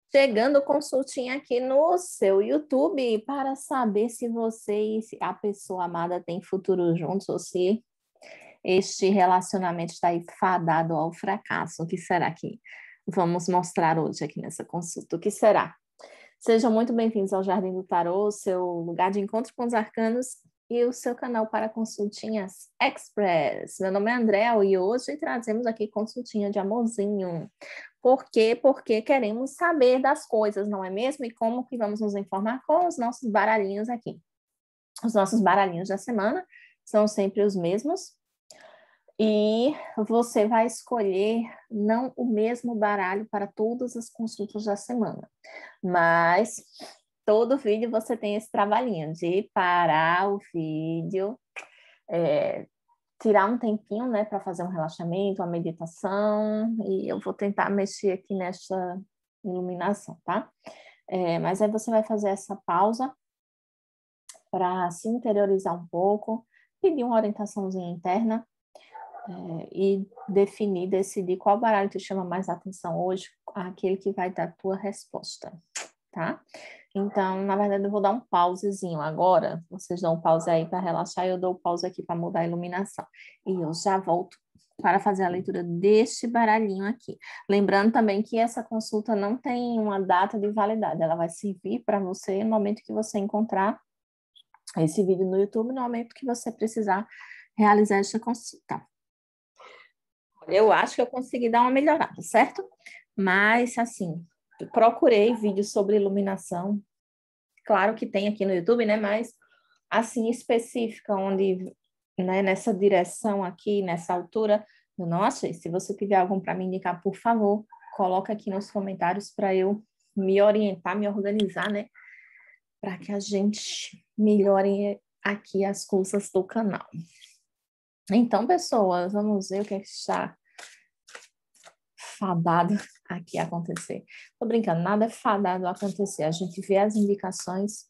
Chegando consultinha aqui no seu YouTube para saber se você e a pessoa amada têm futuro juntos ou se este relacionamento está aí fadado ao fracasso. O que será que vamos mostrar hoje aqui nessa consulta? O que será? Sejam muito bem-vindos ao Jardim do Tarô, seu lugar de encontro com os arcanos e o seu canal para consultinhas express. Meu nome é Andréa e hoje trazemos aqui consultinha de amorzinho. Por quê? Porque queremos saber das coisas, não é mesmo? E como que vamos nos informar com os nossos baralhinhos aqui. Os nossos baralhinhos da semana são sempre os mesmos. E você vai escolher não o mesmo baralho para todas as consultas da semana, mas todo vídeo você tem esse trabalhinho de parar o vídeo, tirar um tempinho, né, para fazer um relaxamento, uma meditação, e eu vou tentar mexer aqui nessa iluminação, tá? Mas aí você vai fazer essa pausa para se interiorizar um pouco, pedir uma orientaçãozinha interna, e decidir qual baralho te chama mais atenção hoje, aquele que vai dar a tua resposta, tá? Então, na verdade, eu vou dar um pausezinho agora, vocês dão um pause aí para relaxar e eu dou um pause aqui para mudar a iluminação. E eu já volto para fazer a leitura deste baralhinho aqui. Lembrando também que essa consulta não tem uma data de validade, ela vai servir para você no momento que você encontrar esse vídeo no YouTube, no momento que você precisar realizar essa consulta. Eu acho que eu consegui dar uma melhorada, certo? Mas, assim, procurei vídeos sobre iluminação. Claro que tem aqui no YouTube, né? Mas, assim, específica, onde, né, nessa direção aqui, nessa altura, eu não achei. Se você tiver algum para me indicar, por favor, coloca aqui nos comentários para eu me orientar, me organizar, né? Para que a gente melhore aqui as coisas do canal. Então, pessoas, vamos ver o que é que está fadado aqui a acontecer. Tô brincando, nada é fadado a acontecer. A gente vê as indicações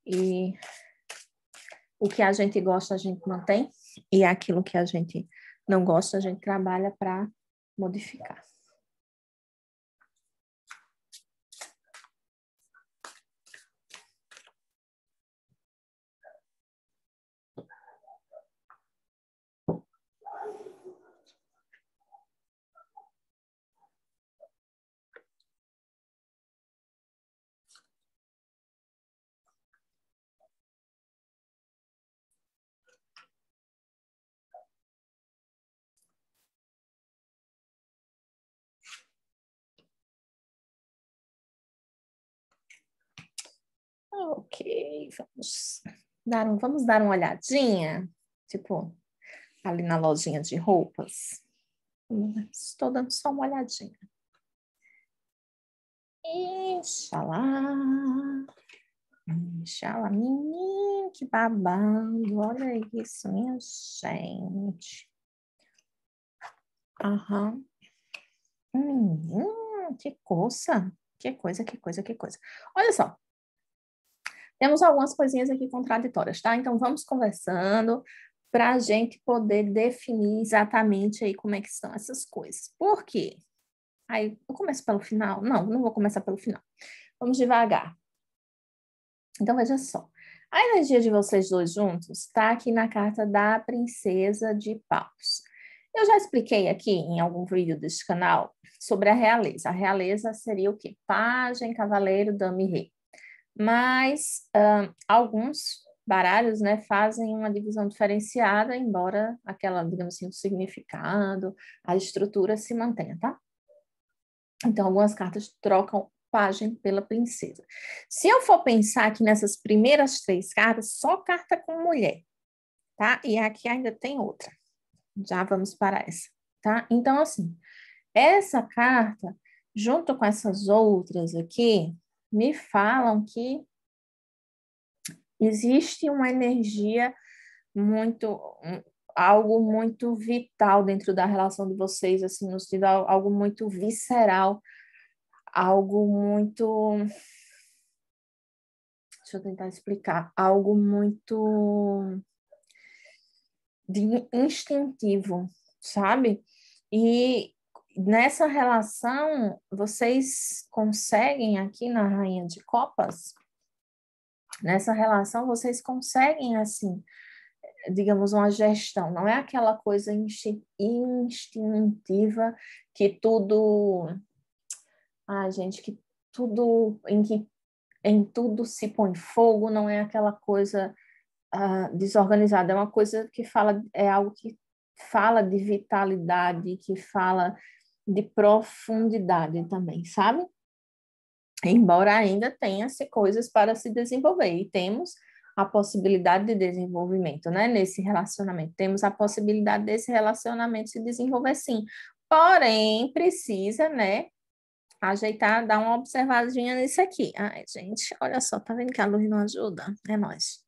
e o que a gente gosta a gente mantém e aquilo que a gente não gosta a gente trabalha para modificar. Ok, vamos dar uma olhadinha, tipo, ali na lojinha de roupas. Estou dando só uma olhadinha. Inxalá. Inxalá, menino, que babando. Olha isso, minha gente. Aham. Que coisa. Que coisa, que coisa, que coisa. Olha só. Temos algumas coisinhas aqui contraditórias, tá? Então, vamos conversando para a gente poder definir exatamente aí como é que são essas coisas. Por quê? Aí, eu começo pelo final? Não, não vou começar pelo final. Vamos devagar. Então, veja só. A energia de vocês dois juntos está aqui na carta da Princesa de Paus. Eu já expliquei aqui em algum vídeo deste canal sobre a realeza. A realeza seria o quê? Pajem, cavaleiro, dama e rei. Mas alguns baralhos, né, fazem uma divisão diferenciada, embora aquela, digamos assim, o significado, a estrutura se mantenha, tá? Então, algumas cartas trocam pajem pela princesa. Se eu for pensar aqui nessas primeiras 3 cartas, só carta com mulher, tá? E aqui ainda tem outra. Já vamos para essa, tá? Então, assim, essa carta, junto com essas outras aqui, me falam que existe uma energia muito, algo muito vital dentro da relação de vocês, assim, no sentido algo muito visceral, algo muito, deixa eu tentar explicar, algo muito instintivo, sabe? E nessa relação, vocês conseguem aqui na Rainha de Copas, nessa relação vocês conseguem, assim, digamos, uma gestão, não é aquela coisa instintiva que tudo, gente, que tudo, em tudo se põe fogo, não é aquela coisa desorganizada, é uma coisa que fala, é algo que fala de vitalidade, que fala de profundidade também, sabe? Embora ainda tenha-se coisas para se desenvolver, e temos a possibilidade de desenvolvimento, né? Nesse relacionamento, temos a possibilidade desse relacionamento se desenvolver sim, porém precisa, né, ajeitar, dar uma observadinha nisso aqui. Ai, gente, olha só, tá vendo que a luz não ajuda? É nóis.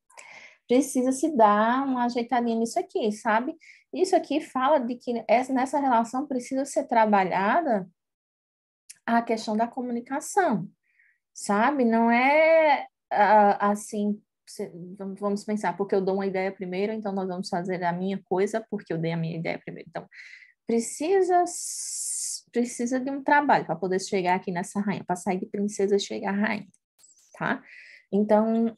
Precisa se dar uma ajeitadinha nisso aqui, sabe? Isso aqui fala de que nessa relação precisa ser trabalhada a questão da comunicação, sabe? Não é assim, vamos pensar, porque eu dou uma ideia primeiro, então nós vamos fazer a minha coisa porque eu dei a minha ideia primeiro. Então, precisa de um trabalho para poder chegar aqui nessa rainha, para sair de princesa e chegar à rainha, tá? Então,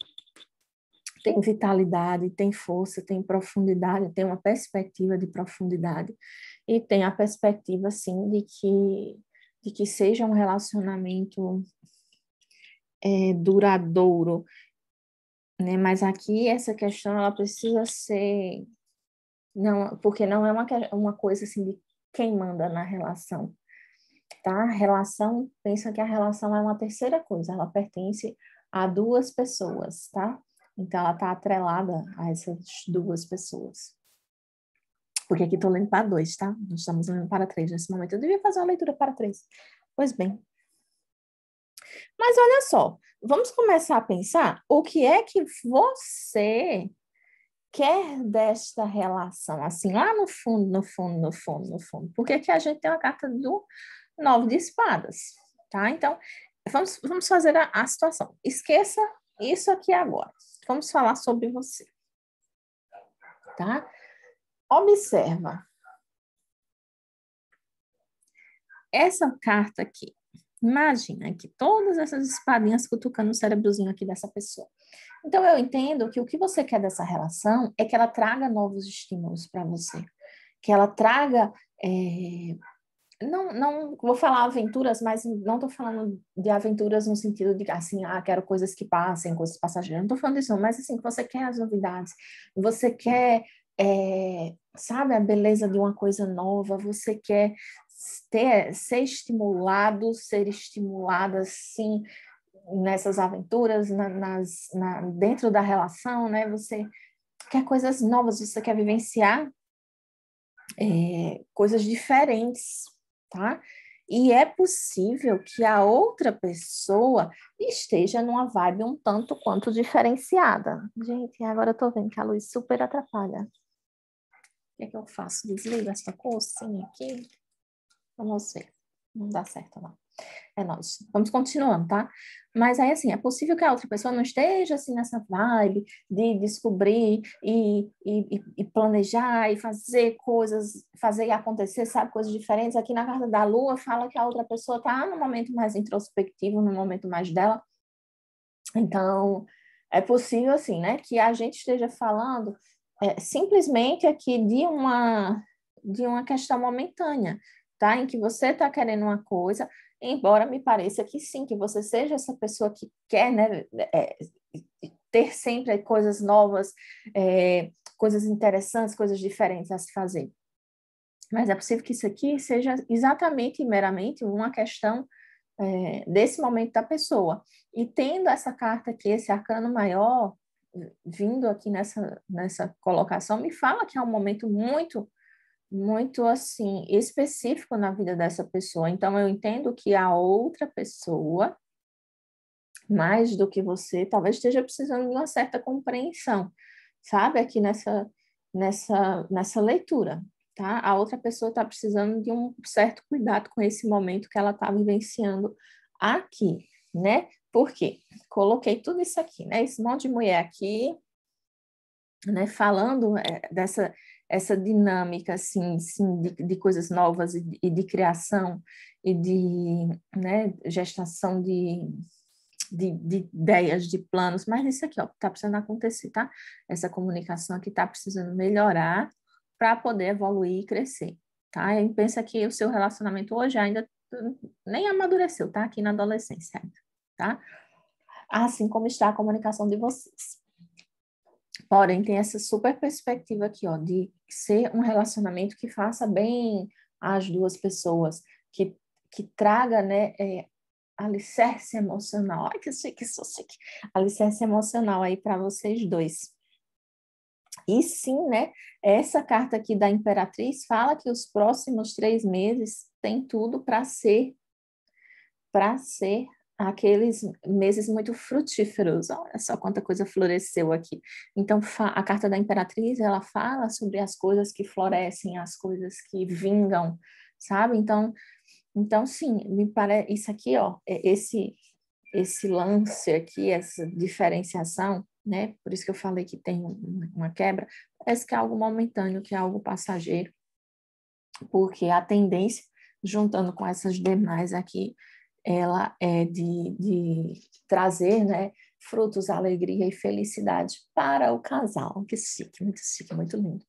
tem vitalidade, tem força, tem profundidade, tem uma perspectiva de profundidade e tem a perspectiva, sim, de que seja um relacionamento duradouro, né? Mas aqui essa questão ela precisa ser, não, porque não é uma coisa assim de quem manda na relação, tá? A relação, pensa que a relação é uma terceira coisa, ela pertence a duas pessoas, tá? Então, ela está atrelada a essas duas pessoas. Porque aqui estou lendo para dois, tá? Nós estamos lendo para três nesse momento. Eu devia fazer uma leitura para três. Pois bem. Mas olha só, vamos começar a pensar o que é que você quer desta relação, assim, lá no fundo, no fundo, no fundo, no fundo. Porque aqui a gente tem uma carta do 9 de espadas, tá? Então, vamos fazer a situação. Esqueça isso aqui agora. Vamos falar sobre você, tá? Observa. Essa carta aqui. Imagina que todas essas espadinhas cutucando o cérebrozinho aqui dessa pessoa. Então, eu entendo que o que você quer dessa relação é que ela traga novos estímulos para você. Que ela traga... Não vou falar aventuras, mas não estou falando de aventuras no sentido de, assim, quero coisas que passem, coisas passageiras. Não estou falando disso, mas, assim, que você quer as novidades. Você quer, sabe, a beleza de uma coisa nova. Você quer ser estimulado, ser estimulada, assim, nessas aventuras, dentro da relação, né? Você quer coisas novas, você quer vivenciar coisas diferentes, tá? E é possível que a outra pessoa esteja numa vibe um tanto quanto diferenciada. Gente, agora eu tô vendo que a luz super atrapalha. O que é que eu faço? Desligo essa corzinha aqui? Vamos ver. Não dá certo, não. É nóis. Vamos continuando, tá? Mas aí, assim, é possível que a outra pessoa não esteja, assim, nessa vibe de descobrir e planejar e fazer coisas, fazer e acontecer, sabe, coisas diferentes. Aqui na carta da Lua fala que a outra pessoa está no momento mais introspectivo, no momento mais dela. Então, é possível, assim, né, que a gente esteja falando simplesmente aqui de uma questão momentânea, tá? Em que você está querendo uma coisa, embora me pareça que sim, que você seja essa pessoa que quer, né, ter sempre coisas novas, coisas interessantes, coisas diferentes a se fazer. Mas é possível que isso aqui seja exatamente e meramente uma questão desse momento da pessoa. E tendo essa carta aqui, esse arcano maior, vindo aqui nessa colocação, me fala que é um momento muito, muito, assim, específico na vida dessa pessoa. Então, eu entendo que a outra pessoa, mais do que você, talvez esteja precisando de uma certa compreensão, sabe? Aqui nessa leitura, tá? A outra pessoa está precisando de um certo cuidado com esse momento que ela está vivenciando aqui, né? Por quê? Coloquei tudo isso aqui, né? Esse monte de mulher aqui, né? Falando essa dinâmica assim de coisas novas e de criação e de, né, gestação de ideias, de planos, mas isso aqui, ó, está precisando acontecer, tá? Essa comunicação aqui está precisando melhorar para poder evoluir e crescer, tá? E pensa que o seu relacionamento hoje ainda nem amadureceu, tá? Aqui na adolescência ainda, tá? Assim como está a comunicação de vocês. Porém, tem essa super perspectiva aqui, ó, de ser um relacionamento que faça bem às duas pessoas, que traga, né, alicerce emocional. Ai, que chique, sou chique. Alicerce emocional aí para vocês dois. E sim, né, essa carta aqui da Imperatriz fala que os próximos 3 meses tem tudo para ser aqueles meses muito frutíferos. Olha só quanta coisa floresceu aqui. Então, a carta da Imperatriz, ela fala sobre as coisas que florescem, as coisas que vingam, sabe? Então sim, me parece isso aqui, ó, esse lance aqui, essa diferenciação, né? Por isso que eu falei que tem uma quebra, parece que é algo momentâneo, que é algo passageiro, porque a tendência, juntando com essas demais aqui, ela é de trazer, né, frutos, alegria e felicidade para o casal. Que chique, muito lindo.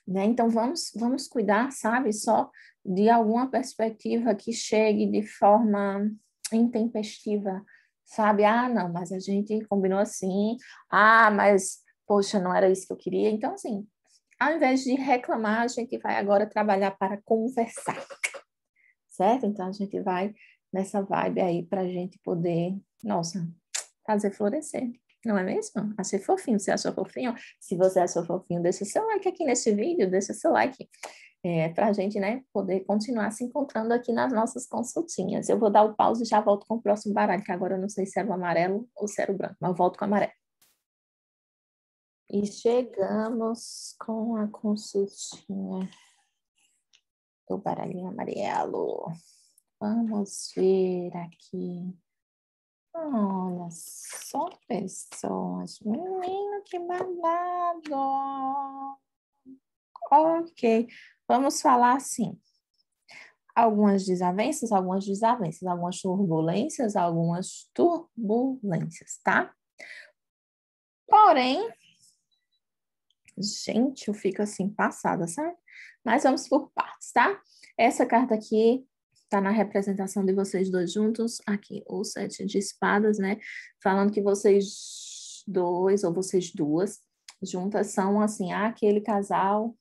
Né? Então, vamos cuidar, sabe, só de alguma perspectiva que chegue de forma intempestiva, sabe? Ah, não, mas a gente combinou assim. Ah, mas, poxa, não era isso que eu queria. Então, assim, ao invés de reclamar, a gente vai agora trabalhar para conversar, certo? Então, a gente vai nessa vibe aí para a gente poder, nossa, fazer florescer. Não é mesmo? Achei fofinho. Você achou fofinho? Se você achou fofinho, deixa seu like aqui nesse vídeo, deixa seu like. Para a gente, né, poder continuar se encontrando aqui nas nossas consultinhas. Eu vou dar o pause e já volto com o próximo baralho, que agora eu não sei se era o amarelo ou se era o branco, mas eu volto com o amarelo. E chegamos com a consultinha do baralhinho amarelo. Vamos ver aqui. Olha só, pessoas. Menino, que babado. Ok, vamos falar assim. Algumas desavenças, algumas turbulências, tá? Porém, gente, eu fico assim, passada, sabe? Mas vamos por partes, tá? Essa carta aqui tá na representação de vocês dois juntos, aqui, o 7 de espadas, né? Falando que vocês dois, ou vocês duas, juntas são, assim, aquele casal,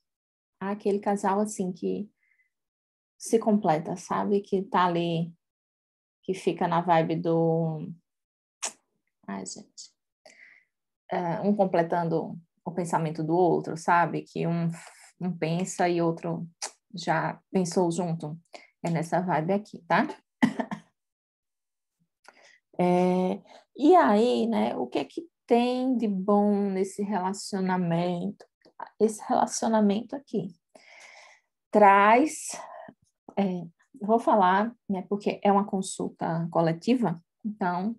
assim, que se completa, sabe? Que tá ali, que fica na vibe do... Ai, gente. Um completando o pensamento do outro, sabe? Que um pensa e outro já pensou junto. É nessa vibe aqui, tá? E aí, né? O que é que tem de bom nesse relacionamento? Esse relacionamento aqui traz... vou falar, né? Porque é uma consulta coletiva, então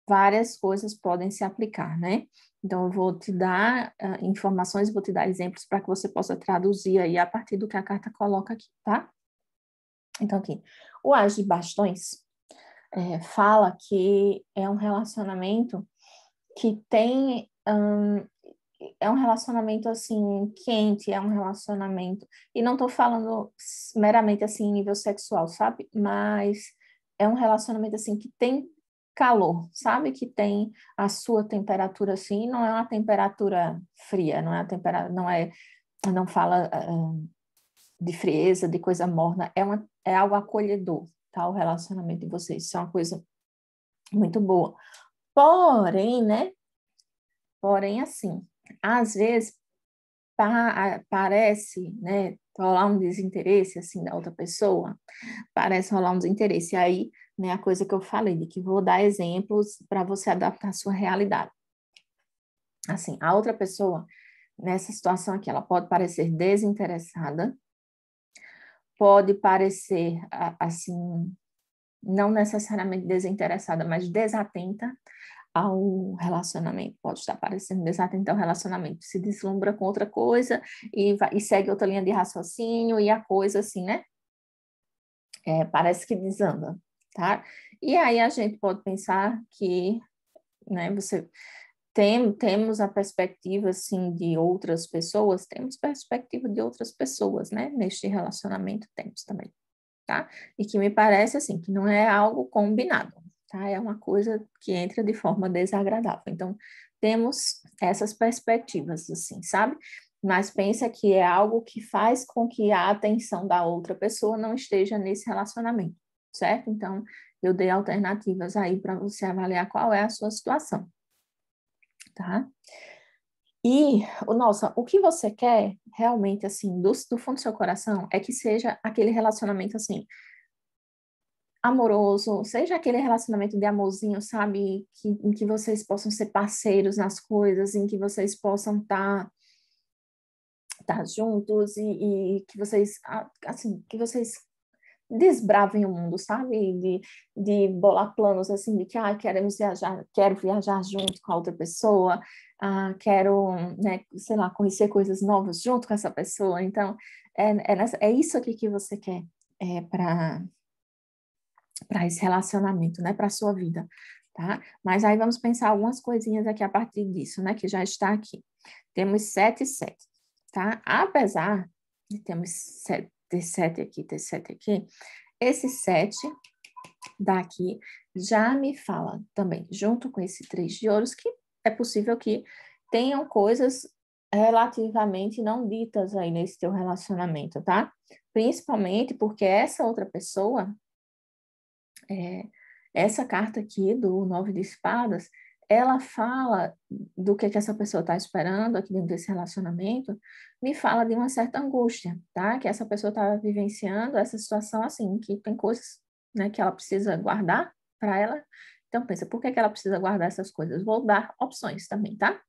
várias coisas podem se aplicar, né? Então, eu vou te dar informações, vou te dar exemplos para que você possa traduzir aí a partir do que a carta coloca aqui, tá? Então, aqui, o As de Bastões fala que é um relacionamento que tem... é um relacionamento, assim, quente, é um relacionamento... E não estou falando meramente, assim, em nível sexual, sabe? Mas é um relacionamento, assim, que tem calor, sabe? Que tem a sua temperatura assim, não é uma temperatura fria, não é a temperatura, não fala de frieza, de coisa morna, é algo acolhedor, tá? O relacionamento de vocês, isso é uma coisa muito boa. Porém, né? Porém, assim, às vezes parece, né, rolar um desinteresse assim da outra pessoa, parece rolar um desinteresse. Aí, né, a coisa que eu falei, de que vou dar exemplos para você adaptar a sua realidade. Assim, a outra pessoa, nessa situação aqui, ela pode parecer desinteressada, pode parecer, assim, não necessariamente desinteressada, mas desatenta ao relacionamento. Pode estar parecendo desatento ao relacionamento, se deslumbra com outra coisa e segue outra linha de raciocínio e a coisa assim, né? Parece que desanda, tá? E aí a gente pode pensar que, né, temos a perspectiva, assim, de outras pessoas, temos perspectiva de outras pessoas, né? Neste relacionamento temos também, tá? E que me parece, assim, que não é algo combinado, tá? É uma coisa que entra de forma desagradável. Então, temos essas perspectivas, assim, sabe? Mas pensa que é algo que faz com que a atenção da outra pessoa não esteja nesse relacionamento, certo? Então, eu dei alternativas aí para você avaliar qual é a sua situação, tá? E, nossa, o que você quer realmente, assim, do fundo do seu coração, é que seja aquele relacionamento, assim, amoroso, seja aquele relacionamento de amorzinho, sabe? Em que vocês possam ser parceiros nas coisas, em que vocês possam tá juntos e que vocês, assim, que vocês desbravem o mundo, sabe? De bolar planos assim, de que queremos viajar, quero viajar junto com a outra pessoa, quero, né, sei lá, conhecer coisas novas junto com essa pessoa. Então, é isso aqui que você quer para esse relacionamento, né, para a sua vida, tá? Mas aí vamos pensar algumas coisinhas aqui a partir disso, né, que já está aqui. Temos 7 e 7, tá? Apesar de termos 7, ter 7 aqui, ter 7 aqui, esse 7 daqui já me fala também, junto com esse 3 de ouros, que é possível que tenham coisas relativamente não ditas aí nesse teu relacionamento, tá? Principalmente porque essa outra pessoa, essa carta aqui do 9 de espadas, ela fala do que essa pessoa está esperando aqui dentro desse relacionamento, me fala de uma certa angústia, tá? Que essa pessoa está vivenciando essa situação assim, que tem coisas, né, que ela precisa guardar para ela. Então, pensa, por que ela precisa guardar essas coisas? Vou dar opções também, tá?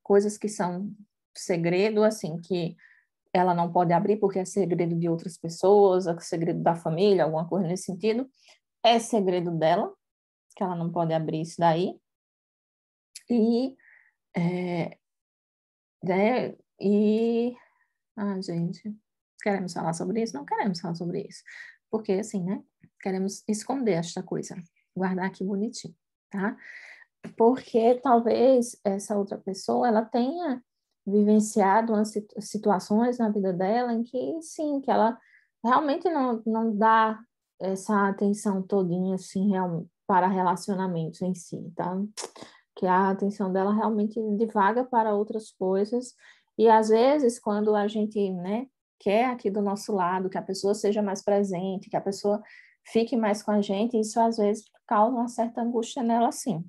Coisas que são segredo, assim, que ela não pode abrir porque é segredo de outras pessoas, é segredo da família, alguma coisa nesse sentido. É segredo dela, que ela não pode abrir isso daí. E, é, né, gente, queremos falar sobre isso? Não queremos falar sobre isso. Porque, assim, né, queremos esconder esta coisa, guardar aqui bonitinho, tá? Porque talvez essa outra pessoa, ela tenha vivenciado umas situações na vida dela em que, sim, que ela realmente não dá essa atenção todinha, assim, para relacionamentos em si, tá? Que a atenção dela realmente divaga para outras coisas, e às vezes, quando a gente, né, quer aqui do nosso lado, que a pessoa seja mais presente, que a pessoa fique mais com a gente, isso às vezes causa uma certa angústia nela, sim,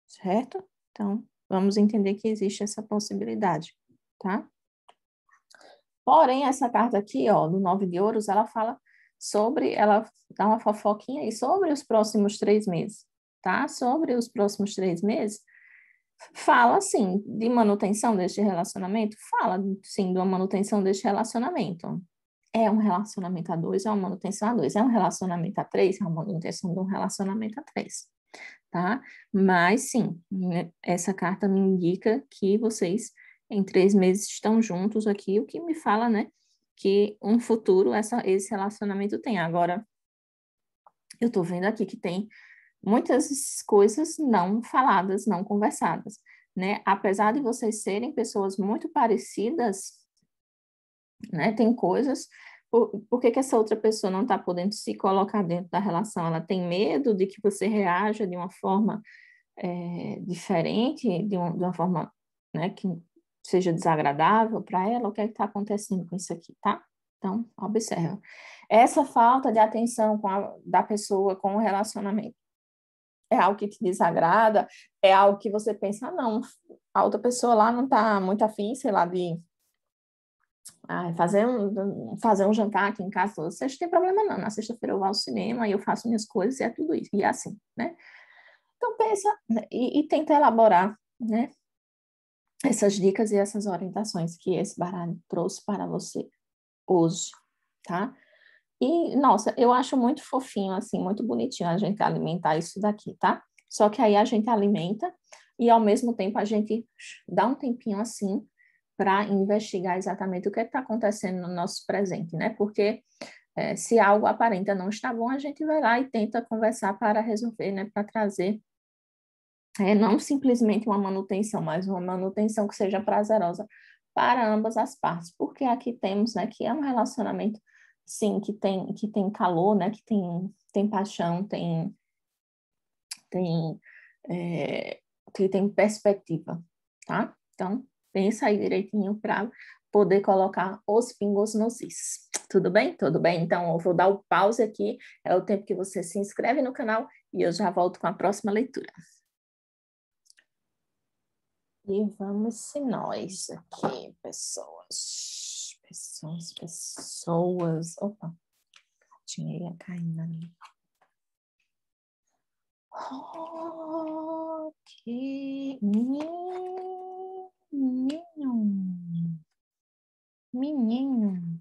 certo? Então, vamos entender que existe essa possibilidade, tá? Porém, essa carta aqui, ó, do 9 de ouros, ela dá uma fofoquinha aí sobre os próximos 3 meses, tá? Sobre os próximos 3 meses, fala, sim, de manutenção deste relacionamento? Fala, sim, de uma manutenção deste relacionamento. É um relacionamento a dois, é uma manutenção a dois. É um relacionamento a três, é uma manutenção de um relacionamento a três, tá? Mas, sim, né, essa carta me indica que vocês, em 3 meses, estão juntos aqui, o que me fala, né, que um futuro esse relacionamento tem. Agora, eu tô vendo aqui que tem muitas coisas não faladas, não conversadas, né? Apesar de vocês serem pessoas muito parecidas, né? Tem coisas. Por que que essa outra pessoa não está podendo se colocar dentro da relação? Ela tem medo de que você reaja de uma forma diferente, de uma forma, né, que seja desagradável para ela? O que é que está acontecendo com isso aqui, tá? Então, observa. Essa falta de atenção da pessoa com o relacionamento é algo que te desagrada, é algo que você pensa, não, a outra pessoa lá não está muito afim, sei lá, de fazer um jantar aqui em casa toda sexta, não tem problema não, na sexta-feira eu vou ao cinema e eu faço minhas coisas e é tudo isso, e é assim, né? Então pensa, né, e tenta elaborar, né, essas dicas e essas orientações que esse baralho trouxe para você hoje, tá? E, nossa, eu acho muito fofinho, assim, muito bonitinho a gente alimentar isso daqui, tá? Só que aí a gente alimenta e, ao mesmo tempo, a gente dá um tempinho assim para investigar exatamente o que está acontecendo no nosso presente, né? Porque se algo aparenta não estar bom, a gente vai lá e tenta conversar para resolver, né? Para trazer não simplesmente uma manutenção, mas uma manutenção que seja prazerosa para ambas as partes, porque aqui temos, né, que é um relacionamento, sim, que tem calor, né, que tem paixão, tem, que tem perspectiva, tá? Então, pensa aí direitinho para poder colocar os pingos nos is. Tudo bem? Tudo bem? Então, eu vou dar o pause aqui, é o tempo que você se inscreve no canal e eu já volto com a próxima leitura. E vamos nós aqui, pessoas. Opa, tinha caindo ali. Ok. Menino.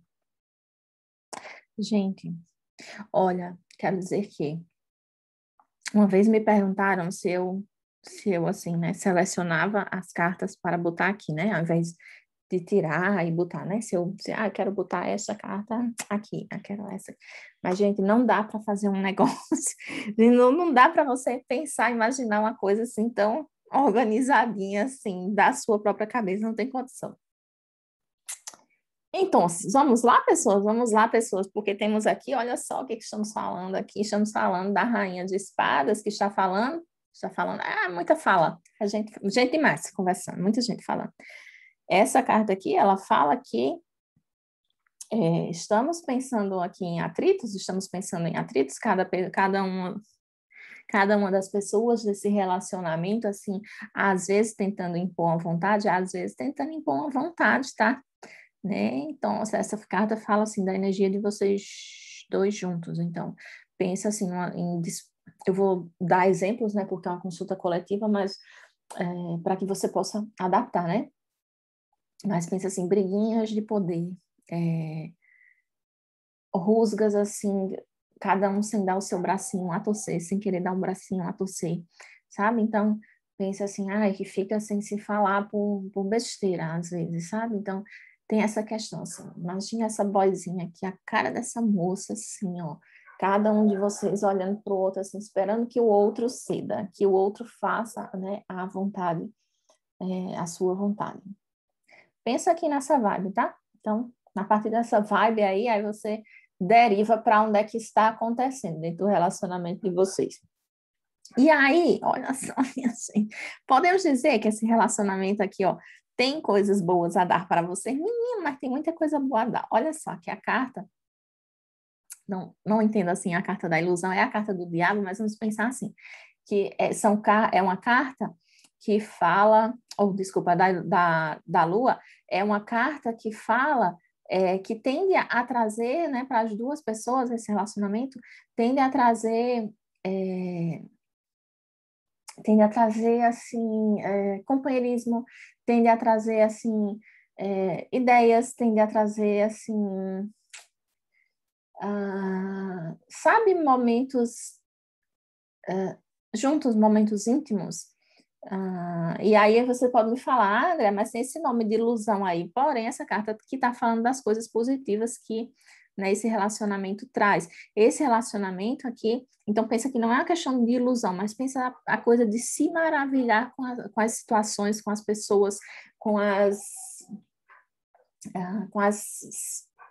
Gente, olha, quero dizer que uma vez me perguntaram se eu assim, né, selecionava as cartas para botar aqui, né, ao invés de tirar e botar, né, eu quero botar essa carta aqui, quero essa. Mas, gente, não dá para fazer um negócio, não dá para você pensar, imaginar uma coisa assim tão organizadinha, assim, da sua própria cabeça, não tem condição. Então, vamos lá, pessoas, porque temos aqui, olha só o que estamos falando aqui, estamos falando da Rainha de Espadas, que está falando, muita fala, gente demais conversando, muita gente falando. Essa carta aqui, ela fala que estamos pensando aqui em atritos, cada uma das pessoas desse relacionamento, assim, às vezes tentando impor uma vontade, às vezes tentando impor uma vontade, tá? Né? Então, essa carta fala assim da energia de vocês dois juntos. Então, pensa assim eu vou dar exemplos, né? Porque é uma consulta coletiva, mas para que você possa adaptar, né? Mas pensa assim, briguinhas de poder, rusgas assim, cada um sem dar o seu bracinho a torcer, sem querer dar um bracinho a torcer, sabe? Então, pensa assim, que fica sem se falar por besteira, às vezes, sabe? Então, tem essa questão, assim, imagina essa boizinha aqui, a cara dessa moça, assim, ó, cada um de vocês olhando para o outro, assim, esperando que o outro ceda, que o outro faça, né, a vontade, a sua vontade. Pensa aqui nessa vibe, tá? Então, a partir dessa vibe aí você deriva para onde é que está acontecendo dentro do relacionamento de vocês. E aí, olha só, assim, podemos dizer que esse relacionamento aqui, ó, tem coisas boas a dar para vocês, menino, mas tem muita coisa boa a dar. Olha só, que a carta, não entendo assim a carta da ilusão, é a carta do diabo, mas vamos pensar assim, que é uma carta que fala, desculpa, da lua, é uma carta que fala, que tende a trazer, né, para as duas pessoas, esse relacionamento, tende a trazer, assim, companheirismo, tende a trazer, assim, ideias, tende a trazer, assim, sabe, momentos juntos, momentos íntimos. E aí você pode me falar, André, mas tem esse nome de ilusão aí. Porém, essa carta que está falando das coisas positivas que, né, esse relacionamento traz. Esse relacionamento aqui, então pensa que não é uma questão de ilusão, mas pensa a coisa de se maravilhar com as situações, com as pessoas, com as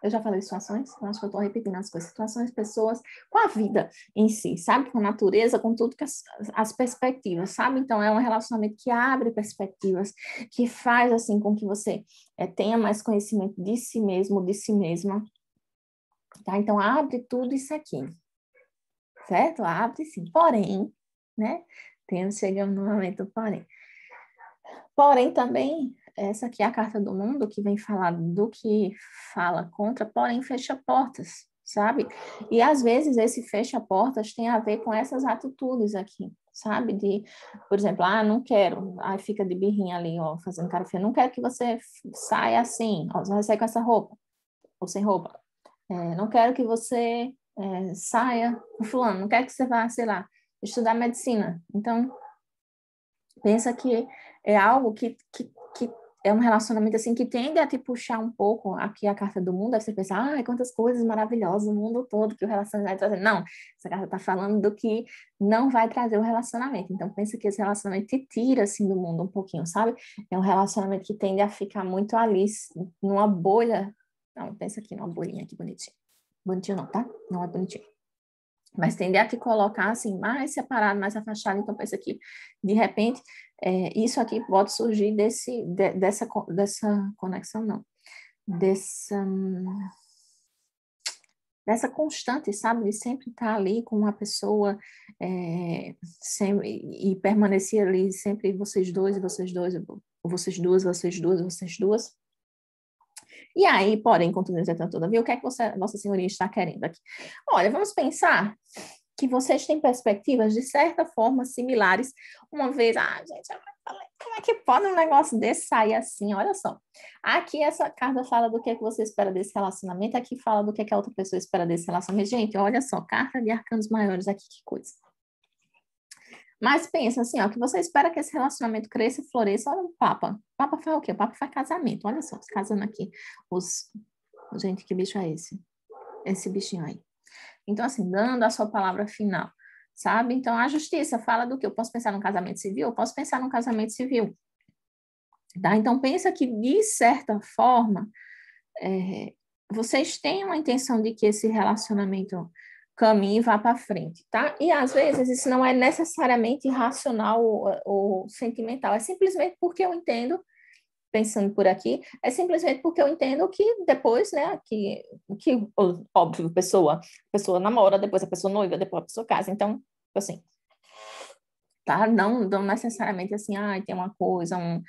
eu já falei situações, eu acho que eu estou repetindo as coisas, situações, pessoas, com a vida em si, sabe? Com a natureza, com tudo que as perspectivas, sabe? Então, é um relacionamento que abre perspectivas, que faz, assim, com que você tenha mais conhecimento de si mesmo, de si mesma, tá? Então, abre tudo isso aqui, certo? Abre sim. Porém, né? Chegamos no momento, porém também, essa aqui é a carta do mundo que vem falar do que fala contra, porém fecha portas, sabe? E às vezes esse fecha portas tem a ver com essas atitudes aqui, sabe? Por exemplo, não quero, aí fica de birrinha ali, ó, fazendo cara feia, não quero que você saia assim, ó, você vai sair com essa roupa, ou sem roupa. Não quero que você saia com fulano, não quero que você vá, sei lá, estudar medicina. Então, pensa que é algo que é um relacionamento assim que tende a te puxar um pouco aqui a carta do mundo, aí você pensa, ai, quantas coisas maravilosas no mundo todo que o relacionamento vai trazer. Não, essa carta está falando do que não vai trazer o relacionamento. Então, pensa que esse relacionamento te tira assim do mundo um pouquinho, sabe? É um relacionamento que tende a ficar muito ali, numa bolha. Não, pensa aqui numa bolinha aqui bonitinho. Bonitinho não, tá? Não é bonitinho. Mas tende a te colocar assim, mais separado, mais afastado. Então, pensa que, de repente, isso aqui pode surgir dessa conexão, não. Dessa constante, sabe? De sempre estar ali com uma pessoa sempre, e permanecer ali sempre vocês dois, ou vocês duas, vocês duas, vocês duas. E aí, porém, contudo, entretanto, todavia, o que é que Vossa Senhoria está querendo aqui? Olha, vamos pensar que vocês têm perspectivas de certa forma similares, uma vez, gente, eu falei, como é que pode um negócio desse sair assim? Olha só, aqui essa carta fala do que é que você espera desse relacionamento, aqui fala do que é que a outra pessoa espera desse relacionamento. Gente, olha só, carta de arcanos maiores aqui, que coisa. Mas pensa assim, ó, que você espera que esse relacionamento cresça e floresça. Olha o Papa. O Papa faz o quê? O Papa faz casamento. Olha só, se casando aqui. Gente, que bicho é esse? Esse bichinho aí. Então, assim, dando a sua palavra final, sabe? Então, a justiça fala do quê? Eu posso pensar num casamento civil? Eu posso pensar num casamento civil. Tá? Então, pensa que, de certa forma, vocês têm uma intenção de que esse relacionamento caminhe e vá para frente, tá? E às vezes isso não é necessariamente racional ou sentimental, é simplesmente porque eu entendo, pensando por aqui, é simplesmente porque eu entendo que depois, né, que óbvio, a pessoa namora, depois a pessoa noiva, depois a pessoa casa, então, assim, tá? Não necessariamente assim, tem uma coisa, um,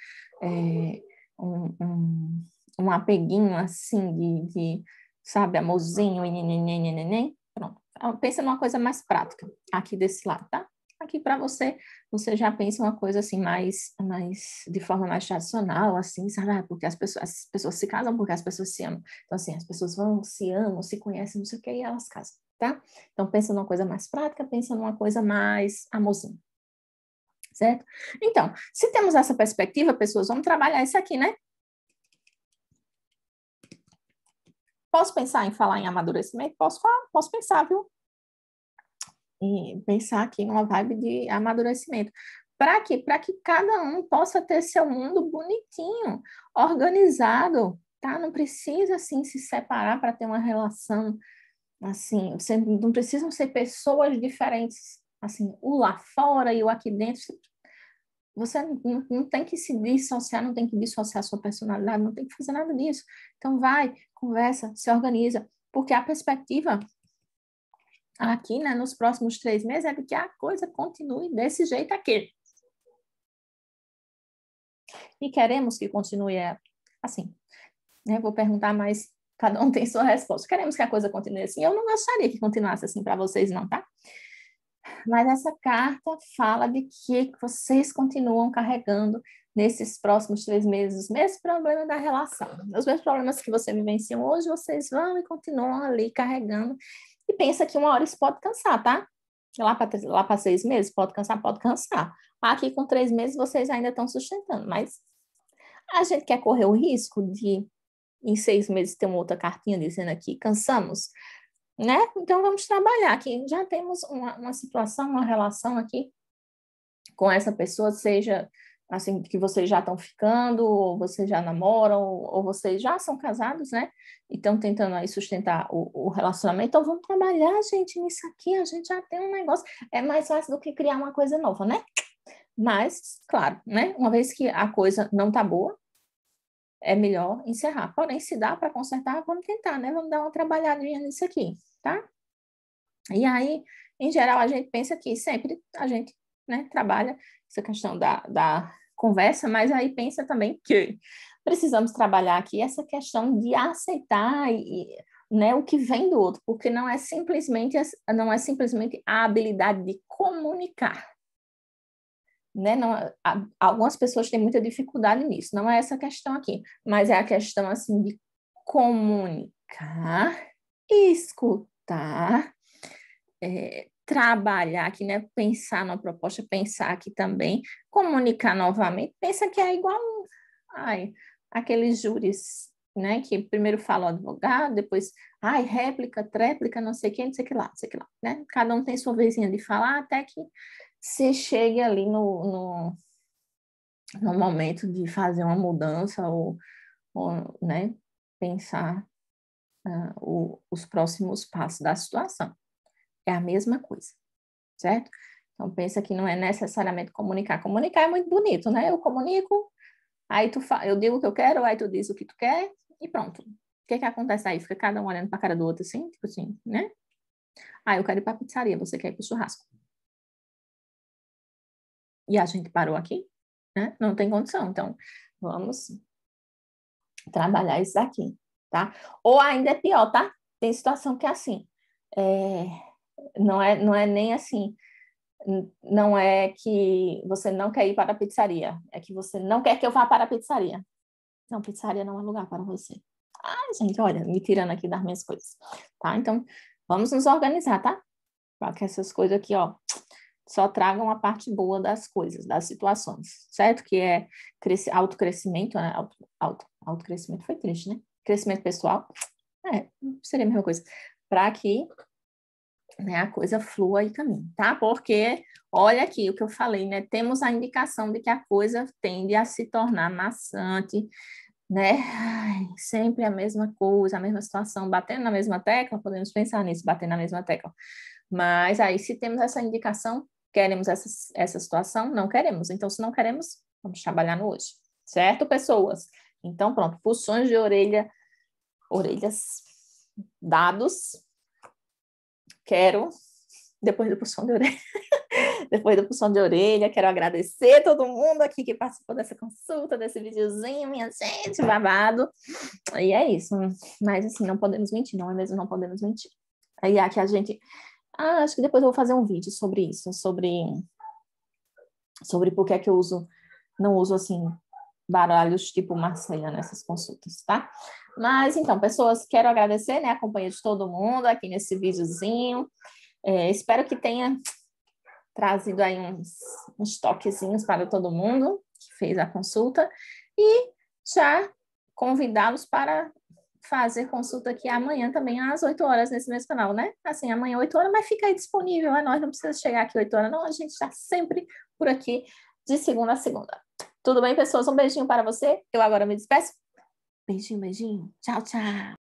um, um apeguinho assim sabe, amorzinho, e neném. Pronto. Pensa numa coisa mais prática aqui desse lado, tá? Aqui para você, você já pensa uma coisa assim mais de forma mais tradicional, assim, sabe? Porque as pessoas se casam porque as pessoas se amam. Então, assim, as pessoas se amam, se conhecem, não sei o que, e elas casam, tá? Então, pensa numa coisa mais prática, pensa numa coisa mais amorzinho. Certo? Então, se temos essa perspectiva, pessoas, vamos trabalhar isso aqui, né? Posso pensar em falar em amadurecimento? Posso pensar, viu? E pensar aqui numa vibe de amadurecimento. Para quê? Para que cada um possa ter seu mundo bonitinho, organizado, tá? Não precisa, assim, se separar para ter uma relação, assim, não precisam ser pessoas diferentes, assim, o lá fora e o aqui dentro. Você não tem que se dissociar, não tem que dissociar a sua personalidade, não tem que fazer nada disso. Então, vai, conversa, se organiza, porque a perspectiva aqui, né, nos próximos 3 meses é de que a coisa continue desse jeito aqui. E queremos que continue assim. Né? Vou perguntar, mas cada um tem sua resposta. Queremos que a coisa continue assim? Eu não gostaria que continuasse assim para vocês, não, tá? Mas essa carta fala de que vocês continuam carregando nesses próximos 3 meses os mesmos problemas da relação. Os mesmos problemas que você vivenciam hoje, vocês vão e continuam ali carregando. E pensa que uma hora isso pode cansar, tá? Lá para 6 meses, pode cansar, pode cansar. Aqui com 3 meses vocês ainda estão sustentando, mas a gente quer correr o risco de, em 6 meses, ter uma outra cartinha dizendo aqui, cansamos, né? Então, vamos trabalhar aqui. Já temos uma situação, uma relação aqui com essa pessoa, seja assim, que vocês já estão ficando, ou vocês já namoram, ou vocês já são casados, né? E estão tentando aí sustentar o relacionamento. Então, vamos trabalhar, gente, nisso aqui. A gente já tem um negócio. É mais fácil do que criar uma coisa nova, né? Mas, claro, né? Uma vez que a coisa não tá boa, é melhor encerrar. Porém, se dá para consertar, vamos tentar, né? Vamos dar uma trabalhadinha nisso aqui, tá? E aí, em geral, a gente pensa que sempre a gente, né, trabalha essa questão da conversa, mas aí pensa também que precisamos trabalhar aqui essa questão de aceitar né, o que vem do outro, porque não é simplesmente a habilidade de comunicar, né? Não, algumas pessoas têm muita dificuldade nisso, não é essa questão aqui, mas é a questão assim de comunicar, escutar, trabalhar aqui, né? Pensar na proposta, pensar aqui também, comunicar novamente. Pensa que é igual aqueles júris, né? Que primeiro fala o advogado, depois, réplica, tréplica, não sei o que, não sei o que lá, não sei o que lá, né? Cada um tem sua vezinha de falar até que se chegue ali no momento de fazer uma mudança ou né? Pensar os próximos passos da situação. É a mesma coisa, certo? Então, pensa que não é necessariamente comunicar. Comunicar é muito bonito, né? Eu comunico, aí eu digo o que eu quero, aí tu diz o que tu quer e pronto. O que que acontece aí? Fica cada um olhando para a cara do outro assim, tipo assim, né? Eu quero ir para a pizzaria, você quer ir para o churrasco. E a gente parou aqui, né? Não tem condição. Então, vamos trabalhar isso aqui, tá? Ou ainda é pior, tá? Tem situação que é assim, não é nem assim, não é que você não quer ir para a pizzaria, é que você não quer que eu vá para a pizzaria. Não, pizzaria não é lugar para você. Gente, olha, me tirando aqui das minhas coisas, tá? Então, vamos nos organizar, tá? Para que essas coisas aqui, ó, só tragam a parte boa das coisas, das situações, certo? Que é autocrescimento, né? Autocrescimento foi triste, né? Crescimento pessoal, seria a mesma coisa. Para que, né, a coisa flua e caminhe, tá? Porque, olha aqui o que eu falei, né? Temos a indicação de que a coisa tende a se tornar maçante, né? Sempre a mesma coisa, a mesma situação, batendo na mesma tecla, podemos pensar nisso, bater na mesma tecla. Mas aí, se temos essa indicação, queremos essa situação? Não queremos. Então, se não queremos, vamos trabalhar no hoje. Certo, pessoas? Então, pronto, pulsões de orelhas dados. Quero, depois do pulsão de orelha, depois do pulsão de orelha, quero agradecer todo mundo aqui que participou dessa consulta, desse videozinho, minha gente, babado. E é isso. Mas, assim, não podemos mentir, não é mesmo? Não podemos mentir. Aí, aqui a gente... acho que depois eu vou fazer um vídeo sobre isso, sobre por que é que eu não uso, assim, baralhos tipo Marselha nessas consultas, tá? Mas, então, pessoas, quero agradecer, né, a companhia de todo mundo aqui nesse videozinho. Espero que tenha trazido aí uns toquezinhos para todo mundo que fez a consulta e já convidá-los para fazer consulta aqui amanhã também às 8 horas nesse mesmo canal, né? Assim, amanhã 8 horas, mas fica aí disponível, né? Nós não precisa chegar aqui 8 horas, não, a gente está sempre por aqui de segunda a segunda. Tudo bem, pessoas? Um beijinho para você. Eu agora me despeço. Beijinho, beijinho. Tchau, tchau.